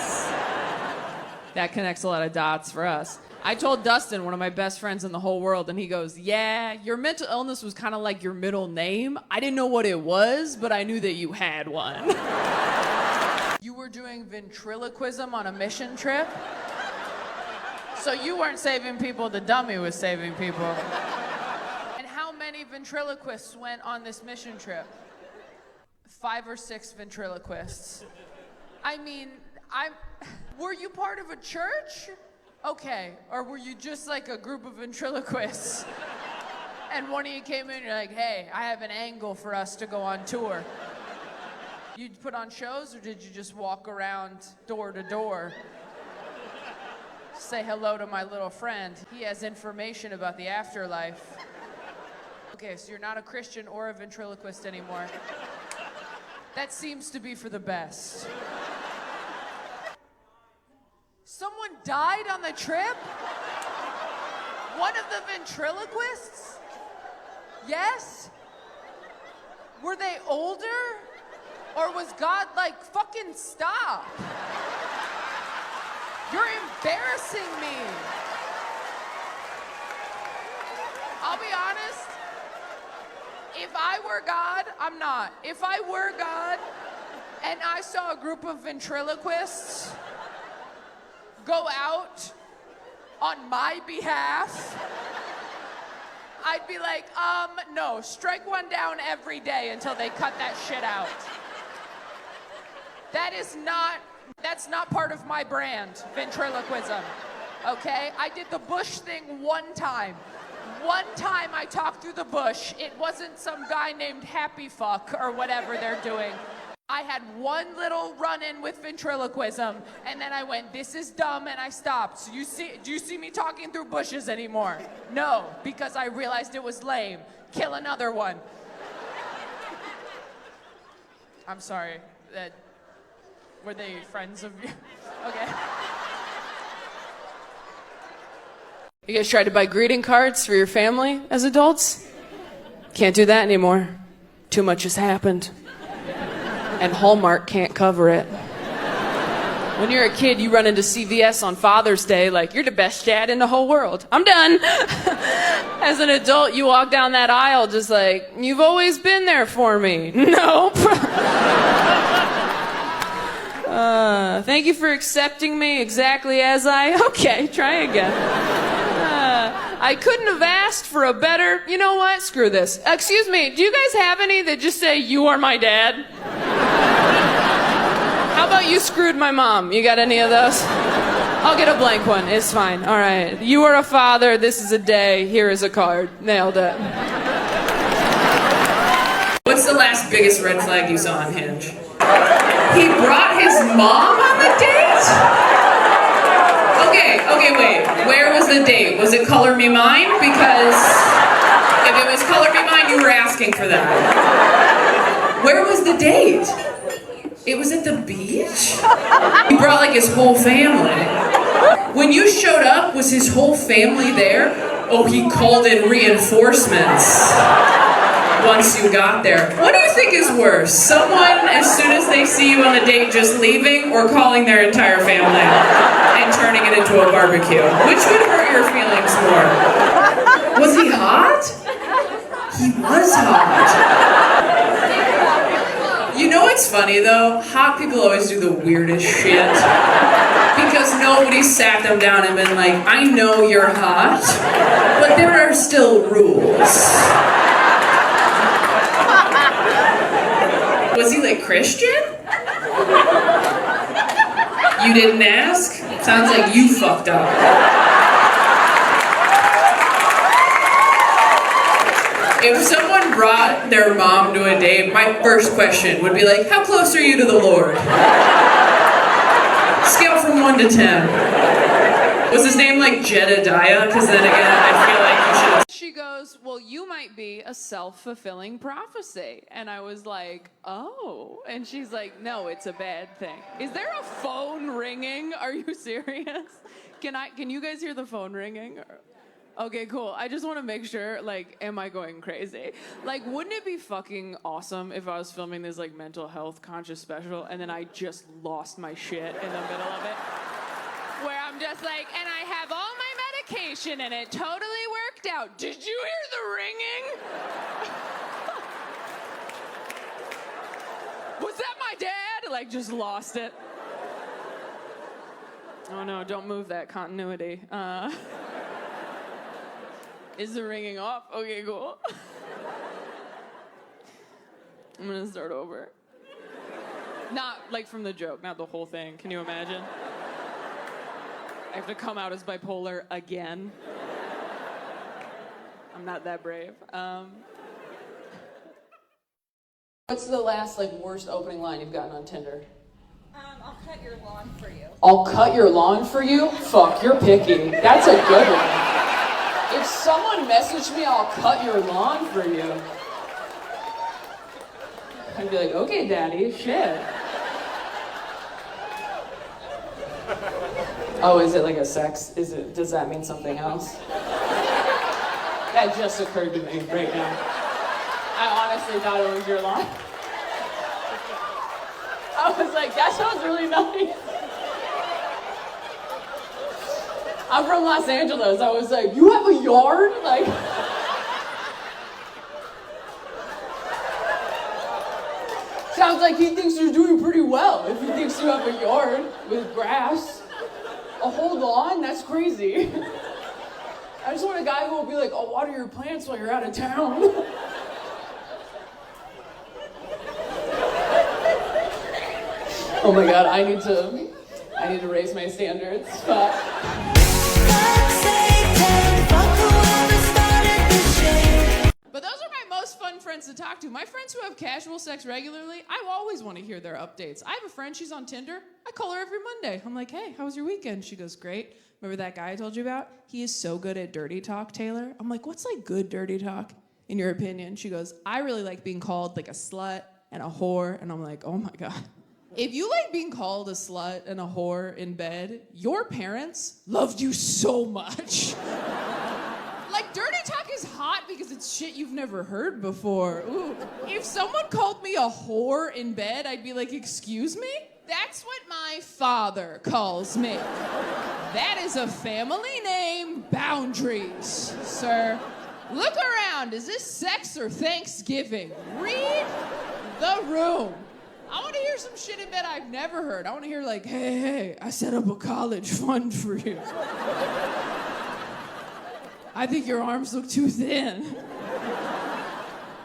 connects a lot of dots for us. I told Dustin, one of my best friends in the whole world, and he goes, yeah, your mental illness was kind of like your middle name. I didn't know what it was, but I knew that you had one. You were doing ventriloquism on a mission trip? So you weren't saving people, the dummy was saving people. And how many ventriloquists went on this mission trip? 5 or 6 ventriloquists. I mean, were you part of a church? Okay, or were you just like a group of ventriloquists? And one of you came in and you're like, hey, I have an angle for us to go on tour. You put on shows, or did you just walk around door to door? Say hello to my little friend. He has information about the afterlife. Okay, so you're not a Christian or a ventriloquist anymore. That seems to be for the best. Someone died on the trip? One of the ventriloquists? Yes? Were they older? Or was God like, fucking stop? You're embarrassing me. I'll be honest. If I were God, I'm not. If I were God and I saw a group of ventriloquists go out on my behalf, I'd be like, no, strike one down every day until they cut that shit out. That's not part of my brand, ventriloquism, okay? I did the bush thing one time. One time I talked through the bush. It wasn't some guy named Happy Fuck or whatever they're doing. I had one little run-in with ventriloquism, and then I went, this is dumb, and I stopped. So do you see me talking through bushes anymore? No, because I realized it was lame. Kill another one. I'm sorry. Were they friends of you? Okay. You guys tried to buy greeting cards for your family as adults? Can't do that anymore. Too much has happened. And Hallmark can't cover it. When you're a kid, you run into CVS on Father's Day like, you're the best dad in the whole world. I'm done. As an adult, you walk down that aisle just like, you've always been there for me. Nope. Thank you for accepting me exactly as okay, try again. I couldn't have asked for a better, you know what, screw this. Excuse me, do you guys have any that just say, you are my dad? about you screwed my mom? You got any of those? I'll get a blank one. It's fine. All right. You are a father. This is a day. Here is a card. Nailed it. What's the last biggest red flag you saw on Hinge? He brought his mom on the date? Okay, wait. Where was the date? Was it Color Me Mine? Because if it was Color Me Mine, you were asking for that. Where was the date? It was at the beach? He brought like his whole family. When you showed up, was his whole family there? Oh, he called in reinforcements once you got there. What do you think is worse? Someone, as soon as they see you on a date, just leaving, or calling their entire family and turning it into a barbecue? Which would hurt your feelings more? Was he hot? He was hot. You know what's funny though? Hot people always do the weirdest shit. Because nobody sat them down and been like, I know you're hot, but there are still rules. Was he like Christian? You didn't ask? Sounds like you fucked up. If someone brought their mom to a date, my first question would be like, how close are you to the Lord? Scale from 1 to 10. Was his name like Jedediah? Because then again, I feel like you should. She goes, well, you might be a self-fulfilling prophecy. And I was like, oh. And she's like, no, it's a bad thing. Is there a phone ringing? Are you serious? Can you guys hear the phone ringing? Okay, cool. I just want to make sure, like, am I going crazy? Like, wouldn't it be fucking awesome if I was filming this, like, mental health conscious special and then I just lost my shit in the middle of it? Where I'm just like, and I have all my medication and it totally worked out. Did you hear the ringing? Was that my dad? Like, just lost it. Oh no, don't move that continuity. Is the ringing off? Okay, cool. I'm gonna start over. Not like from the joke, not the whole thing. Can you imagine? I have to come out as bipolar again. I'm not that brave. What's the last, like, worst opening line you've gotten on Tinder? I'll cut your lawn for you. I'll cut your lawn for you? Fuck, you're picky. That's a good one. If someone messaged me, I'll cut your lawn for you. I'd be like, okay, daddy, shit. Oh, is it like a sex? Does that mean something else? That just occurred to me right now. I honestly thought it was your lawn. I was like, that sounds really nice. I'm from Los Angeles. I was like, you have a yard? Like, sounds like he thinks you're doing pretty well if he thinks you have a yard with grass. A whole lawn? That's crazy. I just want a guy who will be like, I'll water your plants while you're out of town. Oh my God, I need to raise my standards. But those are my most fun friends to talk to. My friends who have casual sex regularly, I always want to hear their updates. I have a friend, she's on Tinder. I call her every Monday. I'm like, hey, how was your weekend? She goes, great. Remember that guy I told you about? He is so good at dirty talk, Taylor. I'm like, what's like good dirty talk, in your opinion? She goes, I really like being called like a slut and a whore. And I'm like, oh my God. If you like being called a slut and a whore in bed, your parents loved you so much. Like, dirty talk is hot because it's shit you've never heard before. Ooh. If someone called me a whore in bed, I'd be like, excuse me? That's what my father calls me. That is a family name. Boundaries, sir. Look around. Is this sex or Thanksgiving? Read the room. I want to hear some shit in bed I've never heard. I want to hear like, hey, I set up a college fund for you. I think your arms look too thin.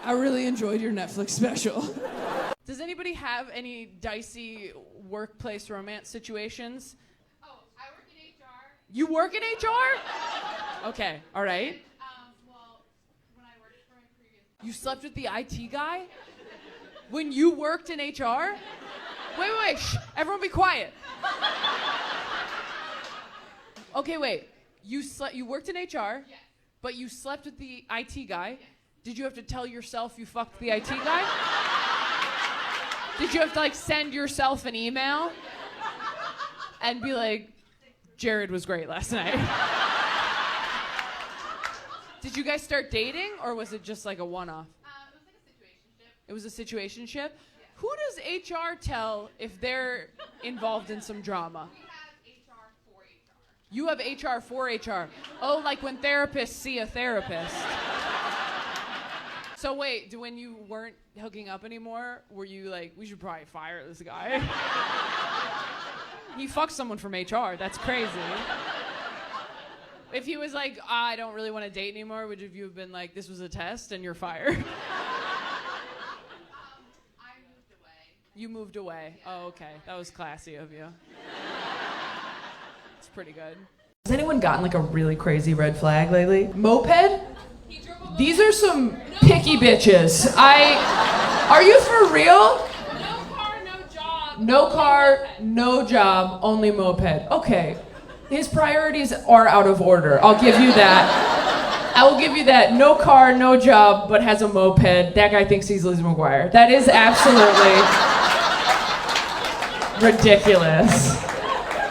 I really enjoyed your Netflix special. Does anybody have any dicey workplace romance situations? Oh, I work in HR. You work in HR? Okay, all right. Well, when I worked for my previous... You slept with the IT guy? When you worked in HR? Wait, shh, everyone be quiet. Okay, wait. You worked in HR, Yes. but you slept with the IT guy. Yes. Did you have to tell yourself you fucked the IT guy? Did you have to like send yourself an email and be like, Jared was great last night? Did you guys start dating or was it just like a one-off? It was a situationship. Yeah. Who does HR tell if they're involved in some drama? We have HR for HR. You have HR for HR. Oh, like when therapists see a therapist. So wait, when you weren't hooking up anymore, were you like, we should probably fire this guy? He fucked someone from HR. That's crazy. If he was like, I don't really want to date anymore, would you have been like, this was a test and you're fired? I moved away. You moved away. Yeah. Oh, okay. That was classy of you. It's pretty good. Has anyone gotten like a really crazy red flag lately? Moped? He drove a moped. These are some picky bitches. Are you for real? No car, no job. No car, no job, only moped. Okay. His priorities are out of order. I'll give you that. I will give you that. No car, no job, but has a moped. That guy thinks he's Liz McGuire. That is absolutely ridiculous.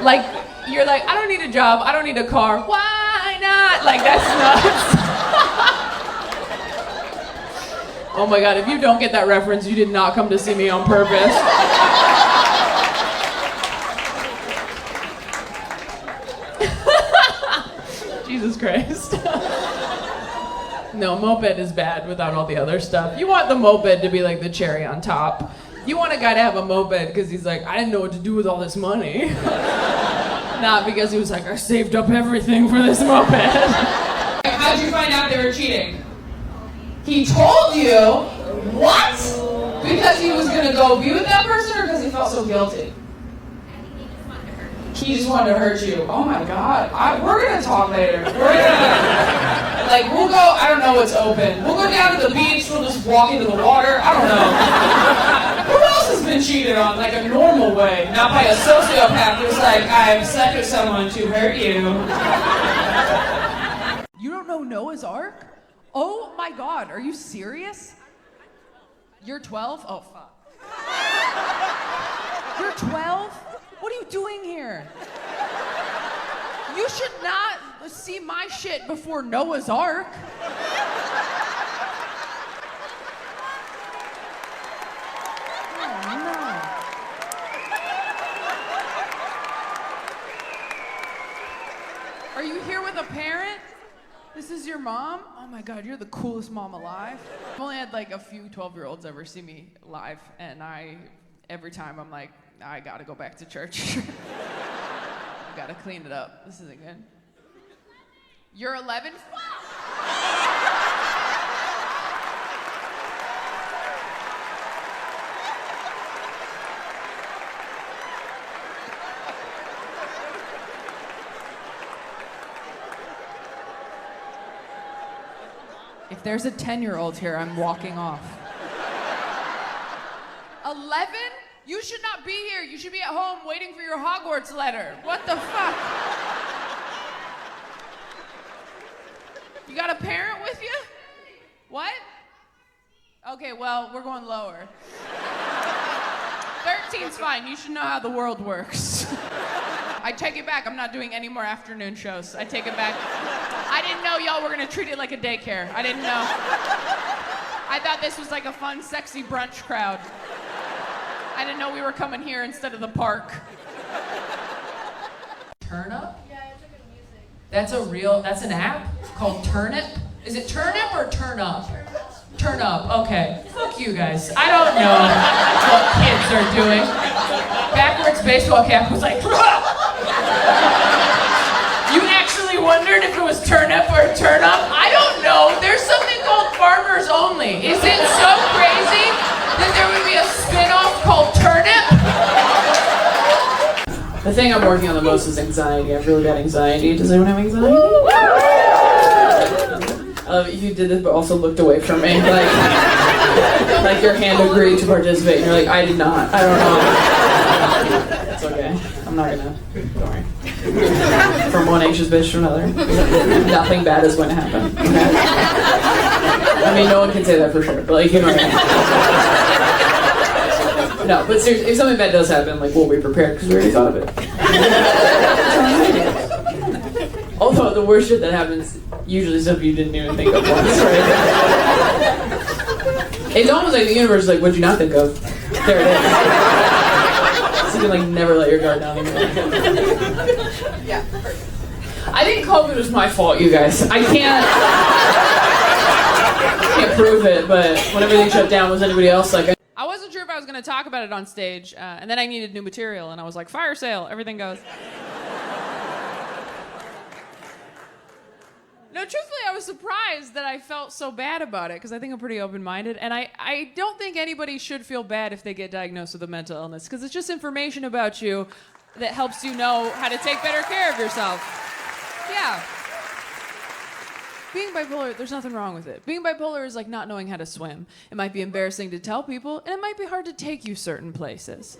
Like, you're like, I don't need a job, I don't need a car. Why not? Like, that's nuts. Oh my God, if you don't get that reference, you did not come to see me on purpose. Jesus Christ. No, moped is bad without all the other stuff. You want the moped to be like the cherry on top. You want a guy to have a moped because he's like, I didn't know what to do with all this money. Not because he was like, I saved up everything for this moped. How'd you find out they were cheating? He told you? What? Because he was gonna go be with that person or because he felt so guilty? He just wanted to hurt you. Oh my God. We're gonna talk later. We'll go, I don't know what's open. We'll go down to the beach, we'll just walk into the water. I don't know. Who else has been cheated on like a normal way? Not by a sociopath who's like, I've slept with someone to hurt you. You don't know Noah's Ark? Oh my God, are you serious? You're 12? Oh fuck. You're 12? What are you doing here? You should not see my shit before Noah's Ark. Oh no. Are you here with a parent? This is your mom? Oh my God, you're the coolest mom alive. I've only had like a few 12-year-olds ever see me live, and every time I'm like, I gotta go back to church. I gotta clean it up. This isn't good. You're 11? If there's a 10-year-old here, I'm walking off. 11? You should not be here. You should be at home waiting for your Hogwarts letter. What the fuck? You got a parent with you? What? Okay, well, we're going lower. 13's fine. You should know how the world works. I take it back. I'm not doing any more afternoon shows. I take it back. I didn't know y'all were gonna treat it like a daycare. I didn't know. I thought this was like a fun, sexy brunch crowd. I didn't know we were coming here instead of the park. Turnip? Yeah, I took it in music. That's an app called Turnip? Is it Turnip or Turn Up? Turn Up, okay. Fuck you guys. I don't know what kids are doing. Backwards baseball cap was like, you actually wondered if it was Turnip or Turn Up? I don't know. There's something called Farmers Only. Is it so crazy that there would be a spin The thing I'm working on the most is anxiety. I have really bad anxiety. Does anyone have anxiety? You did this, but also looked away from me. Like your hand agreed to participate, and you're like, I did not. I don't know. It's okay. I'm not gonna. Don't worry. From one anxious bitch to another, nothing bad is going to happen. Okay? I mean, no one can say that for sure, but like, you know what I mean. No, but seriously, if something bad does happen, like, we'll be prepared because we already thought of it. Although the worst shit that happens, usually stuff you didn't even think of once, right? It's almost like the universe is like, what'd you not think of? There it is. So you can like never let your guard down anymore. Yeah. I think COVID was my fault, you guys. I can't prove it, but when everything shut down, was anybody else like? I wasn't sure if I was going to talk about it on stage, and then I needed new material, and I was like, fire sale, everything goes. No, truthfully, I was surprised that I felt so bad about it, because I think I'm pretty open-minded, and I don't think anybody should feel bad if they get diagnosed with a mental illness, because it's just information about you that helps you know how to take better care of yourself. Yeah. Being bipolar, there's nothing wrong with it. Being bipolar is like not knowing how to swim. It might be embarrassing to tell people, and it might be hard to take you certain places.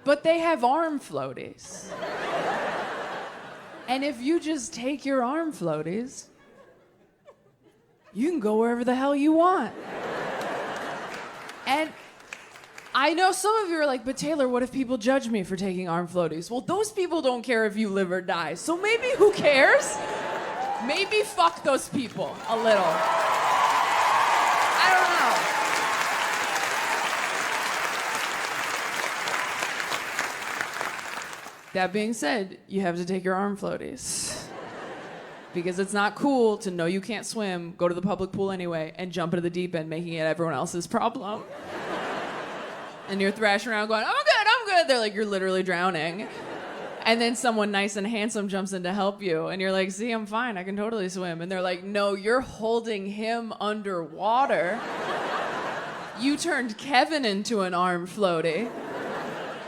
But they have arm floaties. And if you just take your arm floaties, you can go wherever the hell you want. And I know some of you are like, but Taylor, what if people judge me for taking arm floaties? Well, those people don't care if you live or die. So maybe who cares? Maybe fuck those people a little. I don't know. That being said, you have to take your arm floaties. Because it's not cool to know you can't swim, go to the public pool anyway, and jump into the deep end, making it everyone else's problem. And you're thrashing around going, I'm good. They're like, you're literally drowning. And then someone nice and handsome jumps in to help you. And you're like, see, I'm fine. I can totally swim. And they're like, no, you're holding him underwater. You turned Kevin into an arm floaty.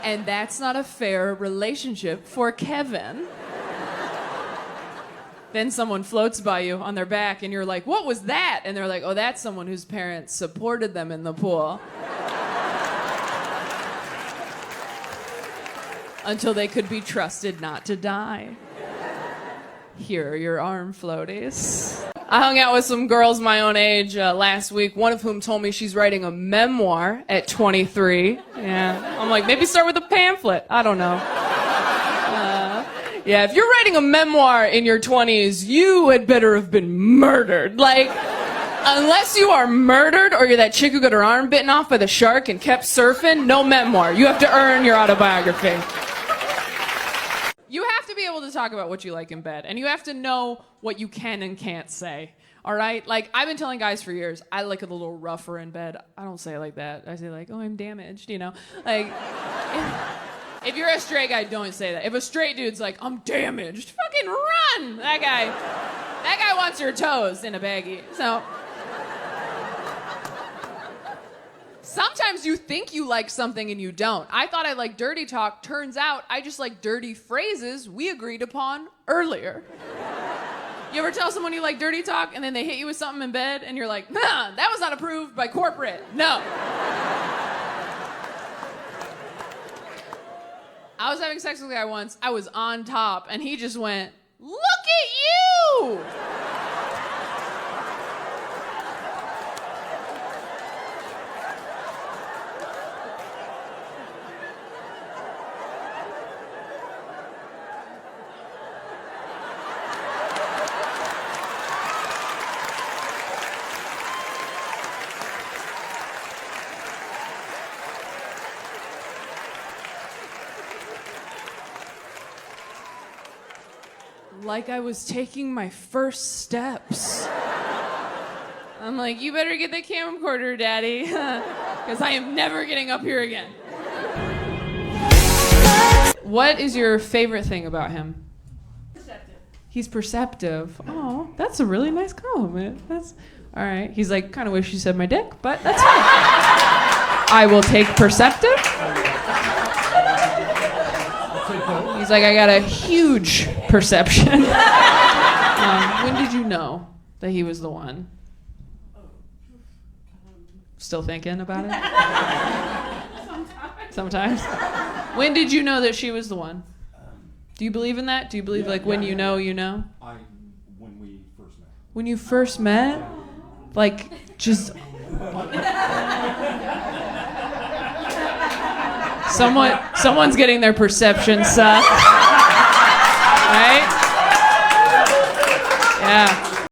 And that's not a fair relationship for Kevin. Then someone floats by you on their back and you're like, what was that? And they're like, oh, that's someone whose parents supported them in the pool. Until they could be trusted not to die. Here are your arm floaties. I hung out with some girls my own age last week, one of whom told me she's writing a memoir at 23. Yeah, I'm like, maybe start with a pamphlet. I don't know. Yeah, if you're writing a memoir in your 20s, you had better have been murdered. Like, unless you are murdered or you're that chick who got her arm bitten off by the shark and kept surfing, no memoir. You have to earn your autobiography. You have to be able to talk about what you like in bed, and you have to know what you can and can't say, all right? Like, I've been telling guys for years, I like it a little rougher in bed. I don't say it like that. I say like, oh, I'm damaged, you know? Like, if you're a straight guy, don't say that. If a straight dude's like, I'm damaged, fucking run! That guy wants your toes in a baggie, so... Sometimes you think you like something and you don't. I thought I liked dirty talk. Turns out I just like dirty phrases we agreed upon earlier. You ever tell someone you like dirty talk and then they hit you with something in bed and you're like, nah, that was not approved by corporate. No. I was having sex with a guy once. I was on top and he just went, look at you! Like I was taking my first steps. I'm like, you better get the camcorder, Daddy, because I am never getting up here again. What is your favorite thing about him? Perceptive. He's perceptive. Oh, that's a really nice compliment. All right. He's like, kind of wish you said my dick, but that's fine. I will take perceptive. He's like, I got a huge perception. When did you know that he was the one? Still thinking about it? Sometimes. When did you know that she was the one? Do you believe in that? Do you believe when you know, you know? When we first met. When you first met? Like, just... Someone's getting their perception sucked. Right? Yeah.